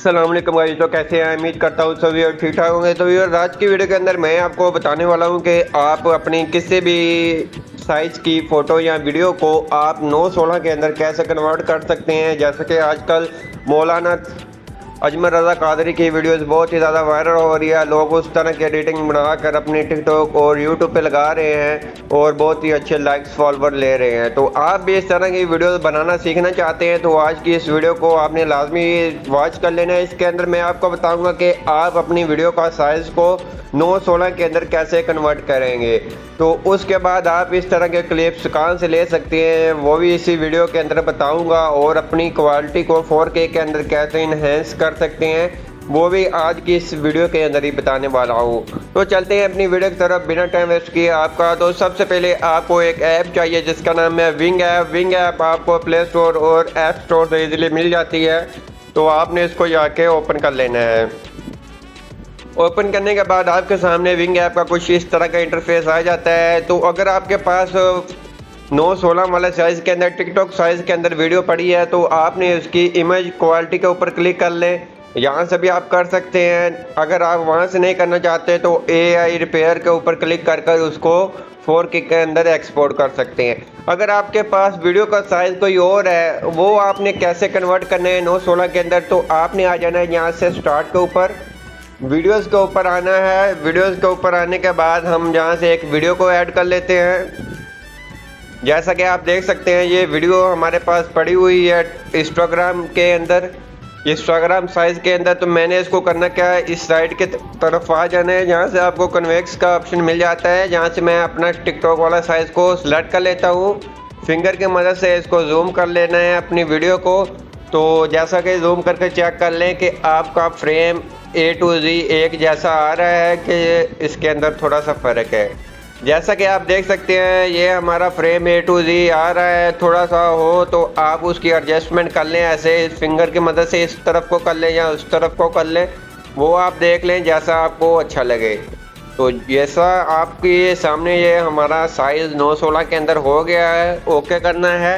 अस्सलाम वालेकुम गाइस। तो कैसे हैं? उम्मीद करता हूँ सभी और ठीक ठाक होंगे। तो व्यूअर्स, आज की वीडियो के अंदर मैं आपको बताने वाला हूँ कि आप अपनी किसी भी साइज़ की फ़ोटो या वीडियो को आप 9/16 के अंदर कैसे कन्वर्ट कर सकते हैं। जैसे कि आजकल मौलाना अजमल रज़ा कादरी की वीडियोस बहुत ही ज़्यादा वायरल हो रही है। लोग उस तरह की एडिटिंग बनाकर अपने टिकटॉक और यूट्यूब पे लगा रहे हैं और बहुत ही अच्छे लाइक्स फॉलोवर ले रहे हैं। तो आप भी इस तरह की वीडियोस बनाना सीखना चाहते हैं तो आज की इस वीडियो को आपने लाजमी वॉच कर लेना है। इसके अंदर मैं आपको बताऊंगा कि आप अपनी वीडियो का साइज़ को 9/16 के अंदर कैसे कन्वर्ट करेंगे। तो उसके बाद आप इस तरह के क्लिप्स कहाँ से ले सकते हैं वो भी इसी वीडियो के अंदर बताऊंगा, और अपनी क्वालिटी को 4K के अंदर कैसे इन्हेंस कर सकते हैं वो भी आज की इस वीडियो के अंदर ही बताने वाला हूँ। तो चलते हैं अपनी वीडियो की तरफ बिना टाइम वेस्ट किए आपका। तो सबसे पहले आपको एक ऐप चाहिए जिसका नाम है विंग ऐप। विंग ऐप आपको प्ले स्टोर और ऐप स्टोर से इजीली मिल जाती है। तो आपने इसको जाके ओपन कर लेना है। ओपन करने के बाद आपके सामने विंग ऐप का कुछ इस तरह का इंटरफेस आ जाता है। तो अगर आपके पास 9/16 वाले साइज़ के अंदर टिकटॉक साइज़ के अंदर वीडियो पड़ी है तो आपने उसकी इमेज क्वालिटी के ऊपर क्लिक कर लें। यहाँ से भी आप कर सकते हैं। अगर आप वहाँ से नहीं करना चाहते तो AI रिपेयर के ऊपर क्लिक कर कर उसको 4K के अंदर एक्सपोर्ट कर सकते हैं। अगर आपके पास वीडियो का साइज़ कोई और है वो आपने कैसे कन्वर्ट करना है 9/16 के अंदर, तो आपने आ जाना है यहाँ से स्टार्ट के ऊपर, वीडियोस के ऊपर आना है। वीडियोस के ऊपर आने के बाद हम जहाँ से एक वीडियो को ऐड कर लेते हैं। जैसा कि आप देख सकते हैं ये वीडियो हमारे पास पड़ी हुई है इंस्टाग्राम के अंदर, इंस्टाग्राम साइज़ के अंदर। तो मैंने इसको करना क्या है, इस साइड के तरफ आ जाना है। जहाँ से आपको कन्वेक्स का ऑप्शन मिल जाता है, जहाँ से मैं अपना टिकटॉक वाला साइज़ को सिलेक्ट कर लेता हूँ। फिंगर की मदद से इसको जूम कर लेना है अपनी वीडियो को। तो जैसा कि जूम करके चेक कर लें कि आपका फ्रेम A to Z एक जैसा आ रहा है कि इसके अंदर थोड़ा सा फ़र्क है। जैसा कि आप देख सकते हैं ये हमारा फ्रेम A to Z आ रहा है। थोड़ा सा हो तो आप उसकी एडजस्टमेंट कर लें, ऐसे फिंगर की मदद से इस तरफ को कर लें या उस तरफ को कर लें, वो आप देख लें जैसा आपको अच्छा लगे। तो जैसा आपके सामने ये हमारा साइज़ 9/16 के अंदर हो गया है। ओके करना है।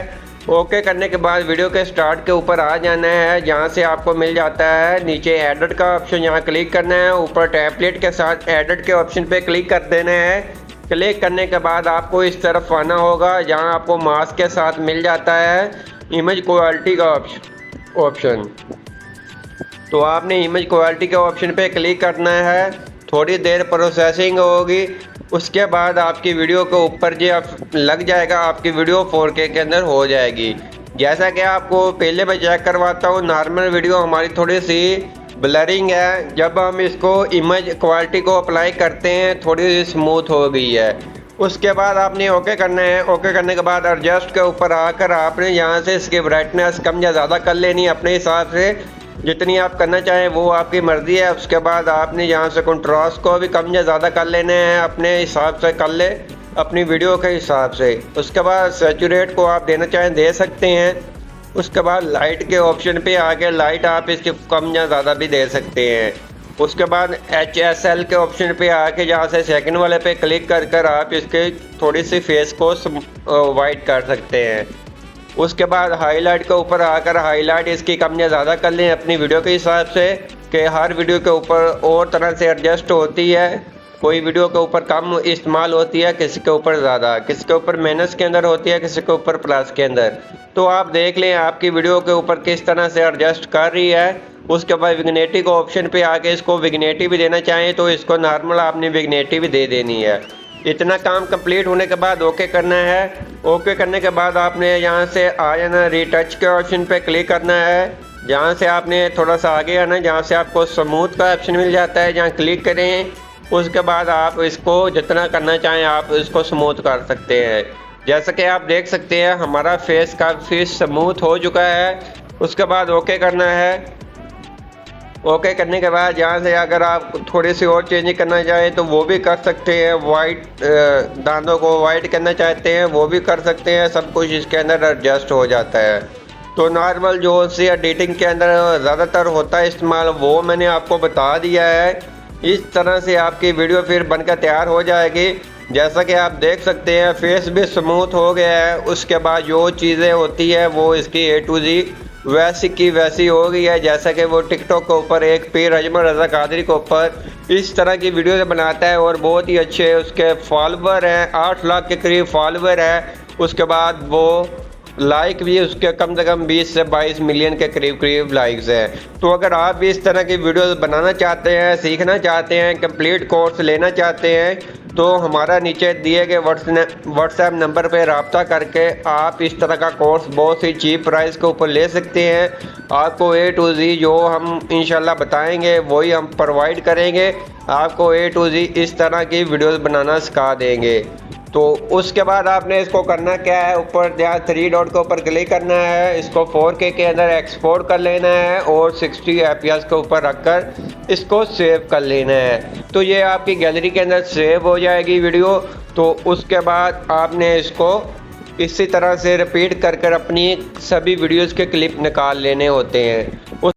ओके करने के बाद वीडियो के स्टार्ट के ऊपर आ जाना है, जहाँ से आपको मिल जाता है नीचे एडिट का ऑप्शन, यहाँ क्लिक करना है। ऊपर टेम्पलेट के साथ एडिट के ऑप्शन पे क्लिक कर देना है। क्लिक करने के बाद आपको इस तरफ आना होगा जहाँ आपको मास्क के साथ मिल जाता है इमेज क्वालिटी का ऑप्शन। तो आपने इमेज क्वालिटी के ऑप्शन पे क्लिक करना है। थोड़ी देर प्रोसेसिंग होगी, उसके बाद आपकी वीडियो के ऊपर जो लग जाएगा, आपकी वीडियो 4K के अंदर हो जाएगी। जैसा कि आपको पहले मैं चेक करवाता हूँ, नॉर्मल वीडियो हमारी थोड़ी सी ब्लरिंग है। जब हम इसको इमेज क्वालिटी को अप्लाई करते हैं थोड़ी स्मूथ हो गई है। उसके बाद आपने ओके करना है। ओके करने के बाद एडजस्ट के ऊपर आकर आपने यहाँ से इसकी ब्राइटनेस कम या ज़्यादा कर लेनी है अपने हिसाब से, जितनी आप करना चाहें वो आपकी मर्ज़ी है। उसके बाद आपने यहाँ से कंट्रास्ट को भी कम या ज़्यादा कर लेने हैं, अपने हिसाब से कर ले, अपनी वीडियो के हिसाब से। उसके बाद सैचुरेट को आप देना चाहें दे सकते हैं। उसके बाद लाइट के ऑप्शन पे आके लाइट आप इसके कम या ज़्यादा भी दे सकते हैं। उसके बाद HSL के ऑप्शन पे आके जहाँ से सेकंड वाले पे क्लिक कर कर आप इसके थोड़ी सी फेस को वाइट कर सकते हैं। उसके बाद हाईलाइट के ऊपर आकर हाईलाइट इसकी कम या ज़्यादा कर लें अपनी वीडियो के हिसाब से, कि हर वीडियो के ऊपर और तरह से एडजस्ट होती है। कोई वीडियो के ऊपर कम इस्तेमाल होती है, किसी के ऊपर ज़्यादा, किसी के ऊपर माइनस के अंदर होती है, किसी के ऊपर प्लस के अंदर। तो आप देख लें आपकी वीडियो के ऊपर किस तरह से एडजस्ट कर रही है। उसके बाद विग्नेटी को ऑप्शन पे आके इसको विग्नेटी भी देना चाहें तो इसको नॉर्मल आपने विग्नेटी भी दे देनी है। इतना काम कंप्लीट होने के बाद ओके करना है। ओके करने के बाद आपने यहाँ से आ जाना, रीटच के ऑप्शन पे क्लिक करना है। जहाँ से आपने थोड़ा सा आगे आना, जहाँ से आपको स्मूथ का ऑप्शन मिल जाता है, जहाँ क्लिक करें। उसके बाद आप इसको जितना करना चाहें आप इसको स्मूथ कर सकते हैं। जैसा कि आप देख सकते हैं हमारा फेस काफ़ी स्मूथ हो चुका है। उसके बाद ओके करना है। ओके करने के बाद यहाँ से अगर आप थोड़ी सी और चेंज करना चाहें तो वो भी कर सकते हैं। वाइट दांतों को वाइट करना चाहते हैं वो भी कर सकते हैं। सब कुछ इसके अंदर एडजस्ट हो जाता है। तो नॉर्मल जो सी एडिटिंग के अंदर ज़्यादातर होता है इस्तेमाल, वो मैंने आपको बता दिया है। इस तरह से आपकी वीडियो फिर बनकर तैयार हो जाएगी। जैसा कि आप देख सकते हैं फेस भी स्मूथ हो गया है। उसके बाद जो चीज़ें होती है वो इसकी A to Z वैसी की वैसी हो गई है, जैसा कि वो टिकटॉक के ऊपर एक पीर अजमल रज़ा कादरी के ऊपर इस तरह की वीडियो बनाता है और बहुत ही अच्छे उसके फॉलोवर हैं, 8 लाख के करीब फॉलोवर है। उसके बाद वो लाइक भी उसके कम से कम 20 से 22 मिलियन के करीब लाइक्स हैं। तो अगर आप भी इस तरह की वीडियोस बनाना चाहते हैं, सीखना चाहते हैं, कंप्लीट कोर्स लेना चाहते हैं, तो हमारा नीचे दिए गए व्हाट्सएप नंबर पे रब्ता करके आप इस तरह का कोर्स बहुत ही चीप प्राइस के ऊपर ले सकते हैं। आपको A to Z जो हम इंशाल्लाह बताएंगे वही हम प्रोवाइड करेंगे। आपको A to Z इस तरह की वीडियोस बनाना सिखा देंगे। तो उसके बाद आपने इसको करना क्या है, ऊपर यहाँ 3 डॉट के ऊपर क्लिक करना है, इसको 4K के अंदर एक्सपोर्ट कर लेना है और 60 FPS के ऊपर रखकर इसको सेव कर लेना है। तो ये आपकी गैलरी के अंदर सेव हो जाएगी वीडियो। तो उसके बाद आपने इसको इसी तरह से रिपीट कर अपनी सभी वीडियोस के क्लिप निकाल लेने होते हैं।